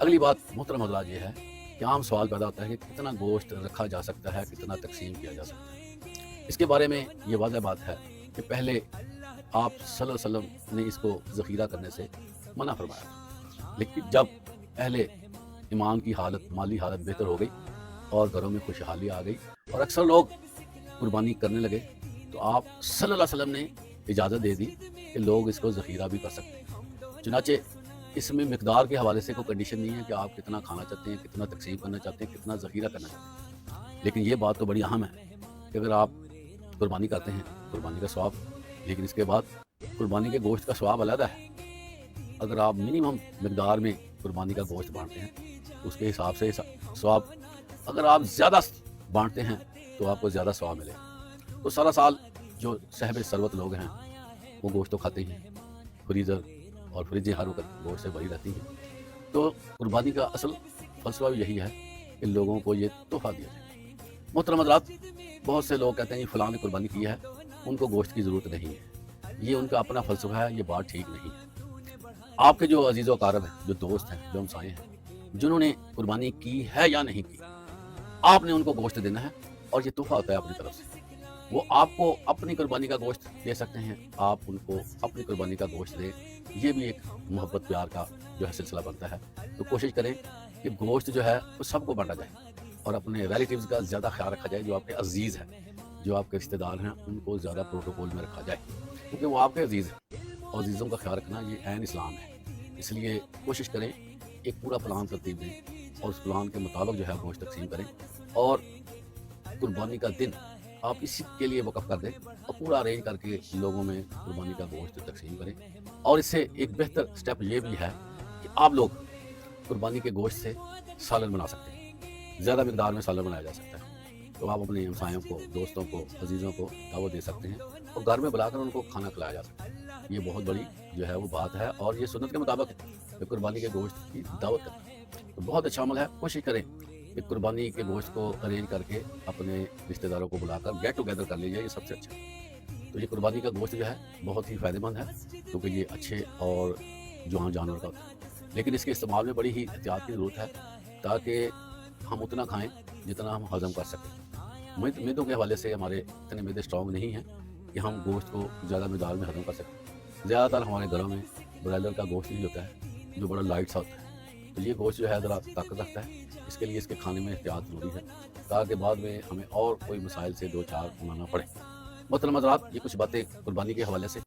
اگلی بات محترم حضرات یہ ہے کہ عام سوال پیدا ہوتا ہے کہ کتنا گوشت رکھا جا سکتا ہے، کتنا تقسیم کیا جا سکتا ہے۔ اس کے بارے میں یہ واضح بات ہے کہ پہلے آپ صلی اللہ علیہ وسلم نے اس کو ذخیرہ کرنے سے منع فرمایا تھا، لیکن جب اہل ایمان کی حالت، مالی حالت بہتر ہو گئی اور گھروں میں خوشحالی آ گئی اور اکثر لوگ قربانی کرنے لگے، تو آپ صلی اللہ علیہ وسلم نے اجازت دے دی کہ لوگ اس کو ذخیرہ بھی کر سکتے ہیں۔ چنانچہ اس میں مقدار کے حوالے سے کوئی کنڈیشن نہیں ہے کہ آپ کتنا کھانا چاہتے ہیں، کتنا تقسیم کرنا چاہتے ہیں، کتنا ذخیرہ کرنا چاہتے ہیں، لیکن یہ بات تو بڑی اہم ہے کہ اگر آپ قربانی کرتے ہیں، قربانی کا ثواب، لیکن اس کے بعد قربانی کے گوشت کا ثواب علیحدہ ہے۔ اگر آپ منیمم مقدار میں قربانی کا گوشت بانٹتے ہیں تو اس کے حساب سے ثواب، اگر آپ زیادہ بانٹتے ہیں تو آپ کو زیادہ ثواب ملے گا۔ تو سارا سال جو صاحب ثروت لوگ ہیں وہ گوشت تو کھاتے ہیں، فریزر اور فریجیں ہر وقت گوشت سے بھری رہتی ہیں۔ تو قربانی کا اصل فلسفہ بھی یہی ہے کہ لوگوں کو یہ تحفہ دیا جائے۔ محترم حضرات، بہت سے لوگ کہتے ہیں یہ فلاں نے قربانی کی ہے، ان کو گوشت کی ضرورت نہیں ہے، یہ ان کا اپنا فلسفہ ہے، یہ بات ٹھیک نہیں ہے۔ آپ کے جو عزیز و اقارب ہیں، جو دوست ہیں، جو ہمسائے ہیں، جنہوں نے قربانی کی ہے یا نہیں کی، آپ نے ان کو گوشت دینا ہے اور یہ تحفہ ہوتا ہے اپنی طرف سے۔ وہ آپ کو اپنی قربانی کا گوشت دے سکتے ہیں، آپ ان کو اپنی قربانی کا گوشت دیں، یہ بھی ایک محبت پیار کا جو ہے سلسلہ بنتا ہے۔ تو کوشش کریں کہ گوشت جو ہے وہ سب کو بانٹا جائے اور اپنے ریلیٹیوز کا زیادہ خیال رکھا جائے، جو آپ کے عزیز ہیں، جو آپ کے رشتہ دار ہیں، ان کو زیادہ پروٹوکول میں رکھا جائے، کیونکہ وہ آپ کے عزیز ہیں اور عزیزوں کا خیال رکھنا یہ عین اسلام ہے۔ اس لیے کوشش کریں ایک پورا پلان ترتیب دیں اور اس پلان کے مطابق جو ہے گوشت تقسیم کریں، اور قربانی کا دن آپ اسی کے لیے وقف کر دیں اور پورا ارینج کر کے لوگوں میں قربانی کا گوشت تقسیم کریں۔ اور اس سے ایک بہتر سٹیپ یہ بھی ہے کہ آپ لوگ قربانی کے گوشت سے سالن بنا سکتے ہیں، زیادہ مقدار میں سالن بنایا جا سکتا ہے۔ تو آپ اپنے ہمسایوں کو، دوستوں کو، عزیزوں کو دعوت دے سکتے ہیں اور گھر میں بلا کر ان کو کھانا کھلایا جا سکتا ہے۔ یہ بہت بڑی جو ہے وہ بات ہے اور یہ سنت کے مطابق ہے کہ قربانی کے گوشت کی دعوت کرنا تو بہت اچھا عمل ہے۔ کوشش کریں کہ قربانی کے گوشت کو ارینج کر کے اپنے رشتہ داروں کو بلا کر گیٹ ٹوگیدر کر لیجیے، یہ سب سے اچھا ہے۔ تو یہ قربانی کا گوشت جو ہے بہت ہی فائدہ مند ہے، کیونکہ یہ اچھے اور جوان جانور کا ہوتا ہے، لیکن اس کے استعمال میں بڑی ہی احتیاط کی ضرورت ہے تاکہ ہم اتنا کھائیں جتنا ہم ہضم کر سکیں۔ میدوں کے حوالے سے ہمارے اتنے میدے اسٹرانگ نہیں ہیں کہ ہم گوشت کو زیادہ مقدار میں ہضم کر سکیں۔ زیادہ تر ہمارے گھروں میں برائلر کا گوشت ہی ہوتا ہے جو بڑا لائٹ سا ہوتا ہے، تو یہ گوشت جو ہے ذرا طاقت رکھتا ہے، اس کے لیے اس کے کھانے میں احتیاط ضروری ہے تاکہ بعد میں ہمیں اور کوئی مسائل سے دو چار منانا پڑے۔ محترم حضرات، یہ کچھ باتیں قربانی کے حوالے سے